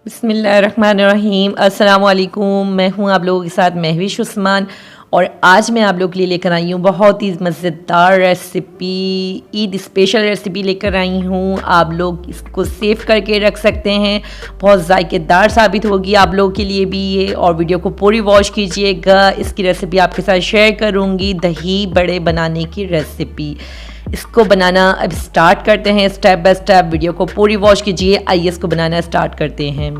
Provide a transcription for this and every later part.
बिस्मिल्लाहिर्रहमानिर्रहीम। अस्सलाम वालेकुम। मैं हूं आप लोगों के साथ महविश उस्मान और आज मैं आप लोगों के लिए लेकर आई हूं बहुत ही मज़ेदार रेसिपी, ईद स्पेशल रेसिपी लेकर आई हूं। आप लोग इसको सेव करके रख सकते हैं, बहुत जायकेदार साबित होगी आप लोगों के लिए भी ये। और वीडियो को पूरी वॉच कीजिएगा, इसकी रेसिपी आपके साथ शेयर करूंगी, दही बड़े बनाने की रेसिपी। इसको बनाना अब स्टार्ट करते हैं स्टेप बाय स्टेप। वीडियो को पूरी वॉच कीजिए। आइए इसको बनाना स्टार्ट करते हैं।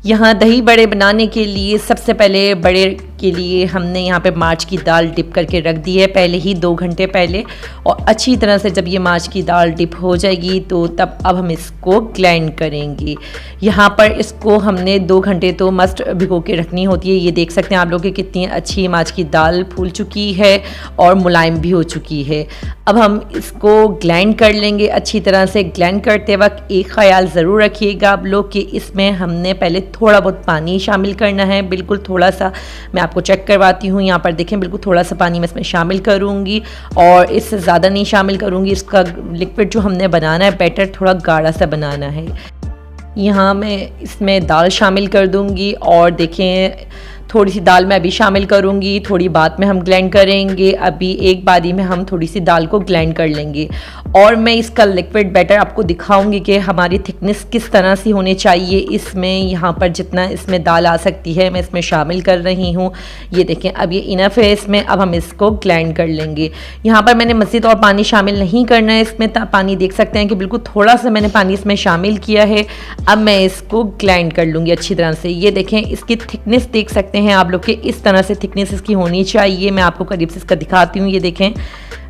यहाँ दही बड़े बनाने के लिए सबसे पहले बड़े के लिए हमने यहाँ पे मार्च की दाल डिप करके रख दी है पहले ही 2 घंटे पहले। और अच्छी तरह से जब ये मार्च की दाल डिप हो जाएगी तो तब अब हम इसको ग्राइंड करेंगे। यहाँ पर इसको हमने 2 घंटे तो मस्ट भिगो के रखनी होती है। ये देख सकते हैं आप लोग कि कितनी अच्छी मार्च की दाल फूल चुकी है और मुलायम भी हो चुकी है। अब हम इसको ग्राइंड कर लेंगे अच्छी तरह से। ग्राइंड करते वक्त एक ख्याल ज़रूर रखिएगा आप लोग कि इसमें हमने पहले थोड़ा बहुत पानी शामिल करना है, बिल्कुल थोड़ा सा। मैं आपको चेक करवाती हूँ, यहाँ पर देखें बिल्कुल थोड़ा सा पानी मैं इसमें शामिल करूँगी और इससे ज़्यादा नहीं शामिल करूँगी। इसका लिक्विड जो हमने बनाना है, बैटर थोड़ा गाढ़ा सा बनाना है। यहाँ मैं इसमें दाल शामिल कर दूँगी और देखें थोड़ी सी दाल मैं अभी शामिल करूँगी, थोड़ी बाद में हम ग्राइंड करेंगे। अभी एक बारी में हम थोड़ी सी दाल को ग्राइंड कर लेंगे और मैं इसका लिक्विड बैटर आपको दिखाऊंगी कि हमारी थिकनेस किस तरह से होनी चाहिए। इसमें यहाँ पर जितना इसमें दाल आ सकती है मैं इसमें शामिल कर रही हूँ। ये देखें अब ये इनफ है इसमें। अब हम इसको ग्राइंड कर लेंगे। यहाँ पर मैंने मज़ीद और पानी शामिल नहीं करना है इसमें। पानी देख सकते हैं कि बिल्कुल थोड़ा सा मैंने पानी इसमें शामिल किया है। अब मैं इसको ग्राइंड कर लूँगी अच्छी तरह से। ये देखें इसकी थिकनेस देख सकते हैं आप लोग के, इस तरह से थिकनेस इसकी होनी चाहिए। मैं आपको करीब से इसका दिखाती हूँ। ये देखें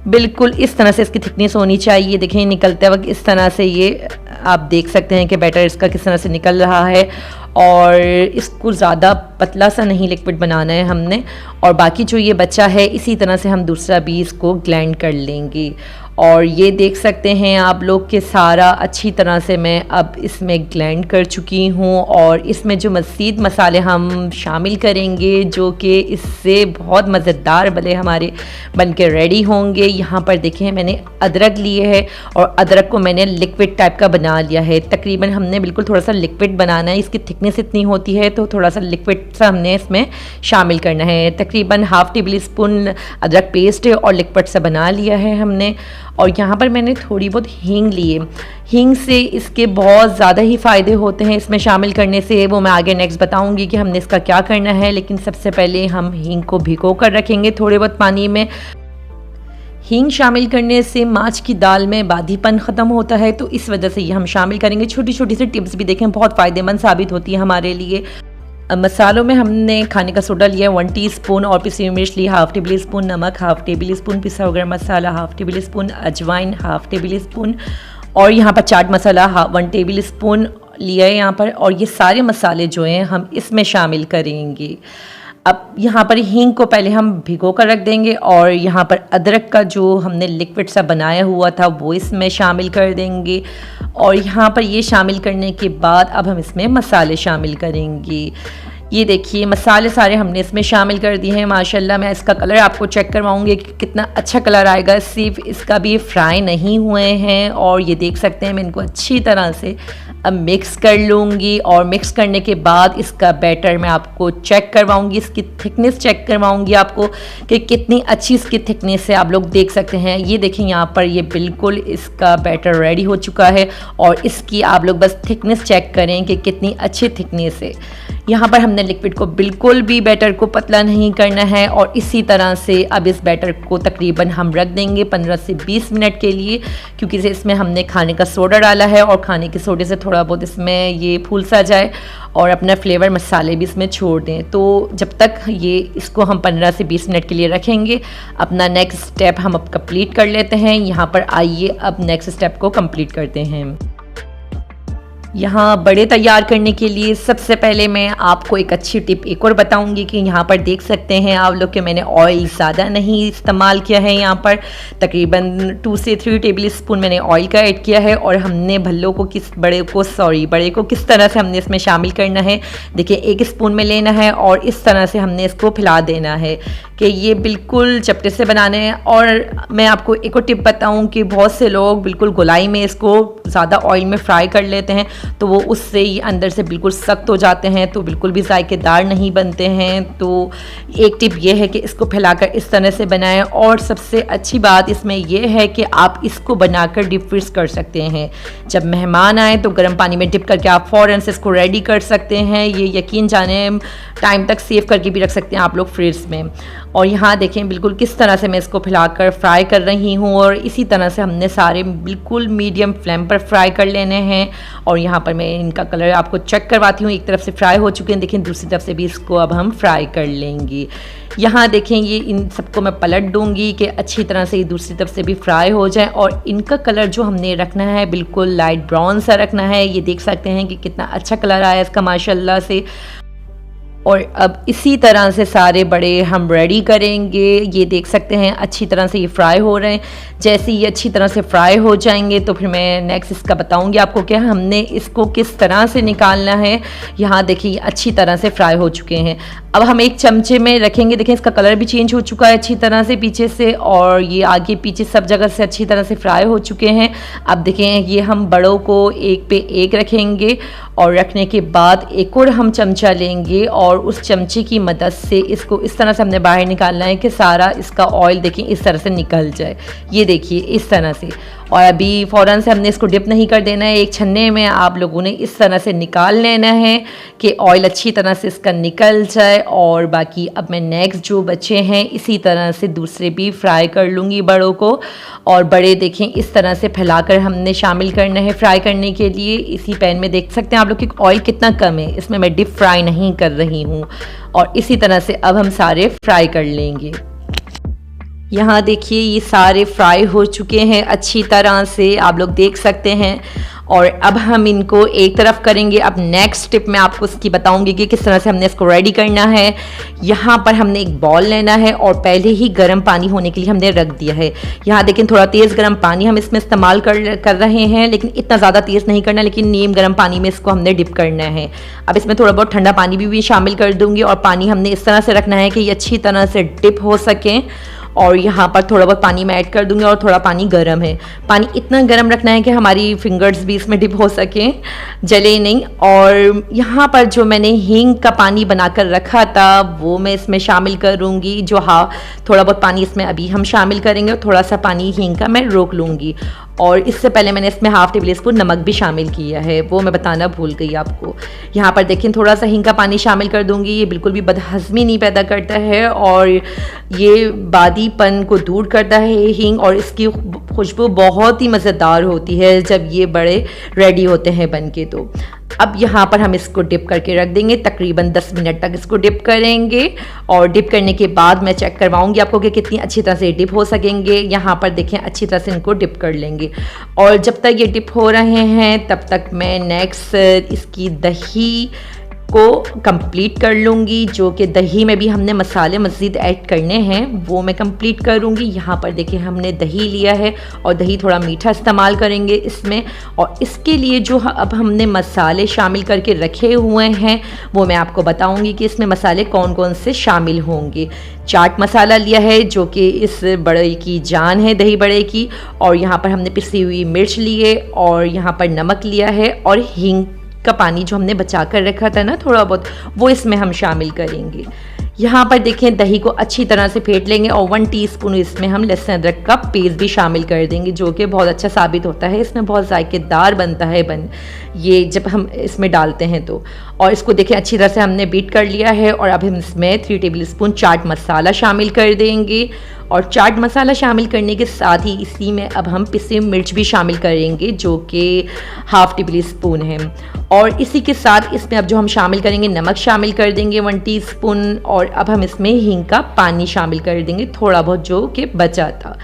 बिल्कुल इस तरह से इसकी थिकनेस होनी चाहिए। देखें निकलते वक्त इस तरह से ये आप देख सकते हैं कि बैटर इसका किस तरह से निकल रहा है। और इसको ज़्यादा पतला सा नहीं लिक्विड बनाना है हमने। और बाकी जो ये बचा है इसी तरह से हम दूसरा भी इसको ग्राइंड कर लेंगे। और ये देख सकते हैं आप लोग के सारा अच्छी तरह से मैं अब इसमें ग्राइंड कर चुकी हूँ। और इसमें जो मज़ीद मसाले हम शामिल करेंगे जो कि इससे बहुत मज़ेदार भले हमारे बन के रेडी होंगे। यहाँ पर देखें मैंने अदरक लिए है और अदरक को मैंने लिक्विड टाइप का बना लिया है। तकरीबन हमने बिल्कुल थोड़ा सा लिक्विड बनाना है। इसकी थिकनेस इतनी होती है तो थोड़ा सा लिक्विड सा हमने इसमें शामिल करना है। तकरीबन हाफ़ टेबल स्पून अदरक पेस्ट है और लिक्विड सा बना लिया है हमने। और यहाँ पर मैंने थोड़ी बहुत हींग लिए। हींग से इसके बहुत ज़्यादा ही फ़ायदे होते हैं इसमें शामिल करने से। वो मैं आगे नेक्स्ट बताऊँगी कि हमने इसका क्या करना है। लेकिन सबसे पहले हम हींग को भिगो कर रखेंगे थोड़े बहुत पानी में। हींग शामिल करने से मार्च की दाल में बादीपन ख़त्म होता है, तो इस वजह से ये हम शामिल करेंगे। छोटी छोटी सी टिप्स भी देखें बहुत फ़ायदेमंद साबित होती है हमारे लिए। मसालों में हमने खाने का सोडा लिया 1 टीस्पून और पिसी मिर्च ली हाफ़ टेबल स्पून, नमक हाफ़ टेबल स्पून, पिसा हुआ गरम मसाला हाफ़ टेबल स्पून, अजवाइन हाफ़ टेबल स्पून और यहाँ पर चाट मसाला 1 टेबल स्पून लिया है यहाँ पर। और ये सारे मसाले जो हैं हम इसमें शामिल करेंगे। अब यहाँ पर हींग को पहले हम भिगो कर रख देंगे और यहाँ पर अदरक का जो हमने लिक्विड सा बनाया हुआ था वो इसमें शामिल कर देंगे। और यहाँ पर ये शामिल करने के बाद अब हम इसमें मसाले शामिल करेंगे। ये देखिए मसाले सारे हमने इसमें शामिल कर दिए हैं। माशाल्लाह मैं इसका कलर आपको चेक करवाऊंगी कि कितना अच्छा कलर आएगा। सिर्फ इसका भी फ्राई नहीं हुए हैं। और ये देख सकते हैं मैं इनको अच्छी तरह से अब मिक्स कर लूँगी। और मिक्स करने के बाद इसका बैटर मैं आपको चेक करवाऊँगी, इसकी थिकनेस चेक करवाऊँगी आपको कि कितनी अच्छी इसकी थिकनेस है। आप लोग देख सकते हैं, ये देखें यहाँ पर ये बिल्कुल इसका बैटर रेडी हो चुका है। और इसकी आप लोग बस थिकनेस चेक करें कि कितनी अच्छी थिकनेस है। यहाँ पर हमने लिक्विड को बिल्कुल भी बैटर को पतला नहीं करना है। और इसी तरह से अब इस बैटर को तकरीबन हम रख देंगे 15 से 20 मिनट के लिए, क्योंकि इसमें हमने खाने का सोडा डाला है और खाने के सोडे से थोड़ा बहुत इसमें ये फूल सा जाए और अपना फ्लेवर मसाले भी इसमें छोड़ दें। तो जब तक ये इसको हम 15 से 20 मिनट के लिए रखेंगे। अपना नेक्स्ट स्टेप हम अब कंप्लीट कर लेते हैं। यहाँ पर आइए अब नेक्स्ट स्टेप को कंप्लीट करते हैं। यहाँ बड़े तैयार करने के लिए सबसे पहले मैं आपको एक अच्छी टिप एक और बताऊंगी कि यहाँ पर देख सकते हैं आप लोग कि मैंने ऑयल ज़्यादा नहीं इस्तेमाल किया है। यहाँ पर तकरीबन 2 से 3 टेबल स्पून मैंने ऑयल का ऐड किया है। और हमने भल्लों को बड़े को किस तरह से हमने इसमें शामिल करना है। देखिए 1 स्पून में लेना है और इस तरह से हमने इसको फैला देना है। कि ये बिल्कुल चपटे से बनाने हैं। और मैं आपको एक और टिप बताऊं कि बहुत से लोग बिल्कुल गोलाई में इसको ज़्यादा ऑयल में फ्राई कर लेते हैं, तो वो उससे ही अंदर से बिल्कुल सख्त हो जाते हैं, तो बिल्कुल भी जायकेदार नहीं बनते हैं। तो एक टिप ये है कि इसको फैलाकर इस तरह से बनाएं। और सबसे अच्छी बात इसमें यह है कि आप इसको बनाकर डीप फ्रीज कर सकते हैं। जब मेहमान आए तो गर्म पानी में डिप करके आप फ़ौरन से इसको रेडी कर सकते हैं। ये यकीन जाने टाइम तक सेव करके भी रख सकते हैं आप लोग फ्रिज में। और यहाँ देखें बिल्कुल किस तरह से मैं इसको फैलाकर फ्राई कर रही हूँ, और इसी तरह से हमने सारे बिल्कुल मीडियम फ्लेम पर फ्राई कर लेने हैं। और यहाँ पर मैं इनका कलर आपको चेक करवाती हूँ, एक तरफ से फ्राई हो चुके हैं, देखें दूसरी तरफ से भी इसको अब हम फ्राई कर लेंगे। यहाँ देखें ये इन सबको मैं पलट दूंगी कि अच्छी तरह से ये दूसरी तरफ से भी फ्राई हो जाए। और इनका कलर जो हमने रखना है बिल्कुल लाइट ब्राउन सा रखना है। ये देख सकते हैं कि कितना अच्छा कलर आया इसका माशाल्लाह से। और अब इसी तरह से सारे बड़े हम रेडी करेंगे। ये देख सकते हैं अच्छी तरह से ये फ्राई हो रहे हैं। जैसे ये अच्छी तरह से फ्राई हो जाएंगे तो फिर मैं नेक्स्ट इसका बताऊंगी आपको कि हमने इसको किस तरह से निकालना है। यहाँ देखिए अच्छी तरह से फ्राई हो चुके हैं। अब हम एक चमचे में रखेंगे, देखें इसका कलर भी चेंज हो चुका है अच्छी तरह से पीछे से, और ये आगे पीछे सब जगह से अच्छी तरह से फ्राई हो चुके हैं। अब देखें ये हम बड़ों को एक पे एक रखेंगे, और रखने के बाद एक और हम चमचा लेंगे और उस चमचे की मदद से इसको इस तरह से हमने बाहर निकालना है कि सारा इसका ऑयल देखें इस तरह से निकल जाए। ये देखिए इस तरह से। और अभी फ़ौरन से हमने इसको डिप नहीं कर देना है, एक छन्ने में आप लोगों ने इस तरह से निकाल लेना है कि ऑयल अच्छी तरह से इसका निकल जाए। और बाकी अब मैं नेक्स्ट जो बचे हैं इसी तरह से दूसरे भी फ्राई कर लूँगी बड़ों को। और बड़े देखें इस तरह से फैलाकर हमने शामिल करना है फ्राई करने के लिए। इसी पैन में देख सकते हैं आप लोग कि ऑयल कितना कम है, इसमें मैं डिप फ्राई नहीं कर रही हूँ। और इसी तरह से अब हम सारे फ्राई कर लेंगे। यहाँ देखिए ये सारे फ्राई हो चुके हैं अच्छी तरह से, आप लोग देख सकते हैं। और अब हम इनको एक तरफ करेंगे। अब नेक्स्ट स्टेप में आपको इसकी बताऊंगी कि किस तरह से हमने इसको रेडी करना है। यहाँ पर हमने एक बॉल लेना है और पहले ही गर्म पानी होने के लिए हमने रख दिया है। यहाँ देखें थोड़ा तेज़ गर्म पानी हम इसमें इस्तेमाल कर रहे हैं, लेकिन इतना ज़्यादा तेज़ नहीं करना, लेकिन नीम गर्म पानी में इसको हमने डिप करना है। अब इसमें थोड़ा बहुत ठंडा पानी भी शामिल कर दूँगी, और पानी हमने इस तरह से रखना है कि ये अच्छी तरह से डिप हो सकें। और यहाँ पर थोड़ा बहुत पानी मैं ऐड कर दूंगी, और थोड़ा पानी गर्म है। पानी इतना गर्म रखना है कि हमारी फिंगर्स भी इसमें डिप हो सकें, जले नहीं। और यहाँ पर जो मैंने हींग का पानी बनाकर रखा था वो मैं इसमें शामिल करूँगी। जो थोड़ा बहुत पानी इसमें अभी हम शामिल करेंगे, और थोड़ा सा पानी हींग का मैं रोक लूँगी। और इससे पहले मैंने इसमें हाफ़ टेबल स्पून नमक भी शामिल किया है, वो मैं बताना भूल गई आपको। यहाँ पर देखें थोड़ा सा हींग का पानी शामिल कर दूंगी। ये बिल्कुल भी बदहज़मी नहीं पैदा करता है, और ये बादीपन को दूर करता है हींग, और इसकी खुशबू बहुत ही मज़ेदार होती है जब ये बड़े रेडी होते हैं बन के। तो अब यहाँ पर हम इसको डिप करके रख देंगे, तकरीबन 10 मिनट तक इसको डिप करेंगे। और डिप करने के बाद मैं चेक करवाऊंगी आपको कि कितनी अच्छी तरह से डिप हो सकेंगे। यहाँ पर देखें अच्छी तरह से इनको डिप कर लेंगे। और जब तक ये डिप हो रहे हैं तब तक मैं नेक्स्ट इसकी दही को कंप्लीट कर लूँगी, जो कि दही में भी हमने मसाले मज़ीद ऐड करने हैं, वो मैं कंप्लीट करूँगी। यहाँ पर देखिए हमने दही लिया है, और दही थोड़ा मीठा इस्तेमाल करेंगे इसमें। और इसके लिए जो अब हमने मसाले शामिल करके रखे हुए हैं वो मैं आपको बताऊँगी कि इसमें मसाले कौन कौन से शामिल होंगे। चाट मसाला लिया है जो कि इस बड़े की जान है दही बड़े की, और यहाँ पर हमने पिसी हुई मिर्च लिए, और यहाँ पर नमक लिया है, और हींग का पानी जो हमने बचा कर रखा था ना थोड़ा बहुत, वो इसमें हम शामिल करेंगे। यहाँ पर देखें दही को अच्छी तरह से फेंट लेंगे, और 1 टीस्पून इसमें हम लहसुन अदरक का पेस्ट भी शामिल कर देंगे, जो कि बहुत अच्छा साबित होता है, इसमें बहुत जायकेदार बनता है ये जब हम इसमें डालते हैं तो। और इसको देखें अच्छी तरह से हमने बीट कर लिया है। और अब हम इसमें 3 टेबल स्पून चाट मसाला शामिल कर देंगे, और चाट मसाला शामिल करने के साथ ही इसी में अब हम पिसी मिर्च भी शामिल करेंगे, जो कि हाफ़ टेबल स्पून है। और इसी के साथ इसमें अब जो हम शामिल करेंगे नमक शामिल कर देंगे 1 टीस्पून, और अब हम इसमें हींग का पानी शामिल कर देंगे थोड़ा बहुत जो कि बचा था।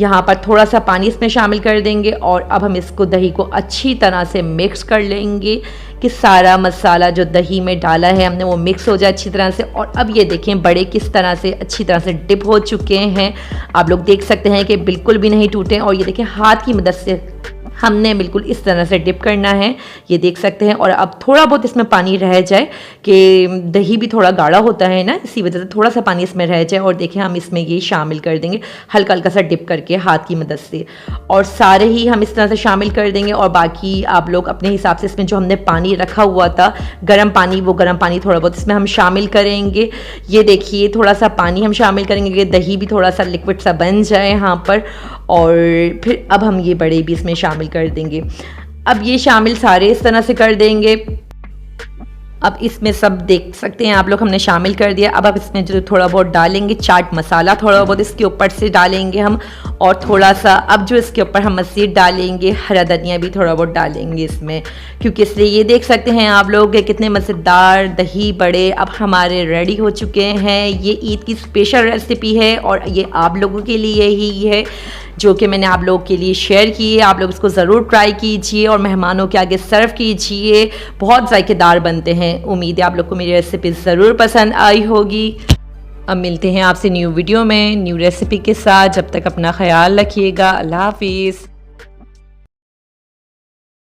यहाँ पर थोड़ा सा पानी इसमें शामिल कर देंगे, और अब हम इसको दही को अच्छी तरह से मिक्स कर लेंगे कि सारा मसाला जो दही में डाला है हमने वो मिक्स हो जाए अच्छी तरह से। और अब ये देखें बड़े किस तरह से अच्छी तरह से डिप हो चुके हैं, आप लोग देख सकते हैं कि बिल्कुल भी नहीं टूटे। और ये देखें हाथ की मदद से हमने बिल्कुल इस तरह से डिप करना है, ये देख सकते हैं। और अब थोड़ा बहुत इसमें पानी रह जाए कि दही भी थोड़ा गाढ़ा होता है ना, इसी वजह से थोड़ा सा पानी इसमें रह जाए। और देखिए हम इसमें ये शामिल कर देंगे हल्का हल्का सा डिप करके हाथ की मदद से, और सारे ही हम इस तरह से शामिल कर देंगे। और बाकी आप लोग अपने हिसाब से इसमें जो हमने पानी रखा हुआ था गर्म पानी, वो गर्म पानी थोड़ा बहुत इसमें हम शामिल करेंगे। ये देखिए थोड़ा सा पानी हम शामिल करेंगे कि दही भी थोड़ा सा लिक्विड सा बन जाए यहाँ पर। और फिर अब हम ये बड़े भी इसमें शामिल कर देंगे। अब ये शामिल सारे इस तरह से कर देंगे। अब इसमें सब देख सकते हैं आप लोग हमने शामिल कर दिया। अब इसमें जो थोड़ा बहुत डालेंगे चाट मसाला, थोड़ा बहुत इसके ऊपर से डालेंगे हम, और थोड़ा सा अब जो इसके ऊपर हम मज़ीद डालेंगे हरा धनिया भी थोड़ा बहुत डालेंगे इसमें, क्योंकि इसलिए ये देख सकते हैं आप लोग कितने मज़ेदार दही बड़े अब हमारे रेडी हो चुके हैं। ये ईद की स्पेशल रेसिपी है और ये आप लोगों के लिए ही है जो कि मैंने आप लोगों के लिए शेयर की है। आप लोग इसको ज़रूर ट्राई कीजिए और मेहमानों के आगे सर्व कीजिए, बहुत जायकेदार बनते हैं। उम्मीद है आप लोग को मेरी रेसिपी ज़रूर पसंद आई होगी। अब मिलते हैं आपसे न्यू वीडियो में न्यू रेसिपी के साथ। जब तक अपना ख्याल रखिएगा। अल्लाह हाफिज़।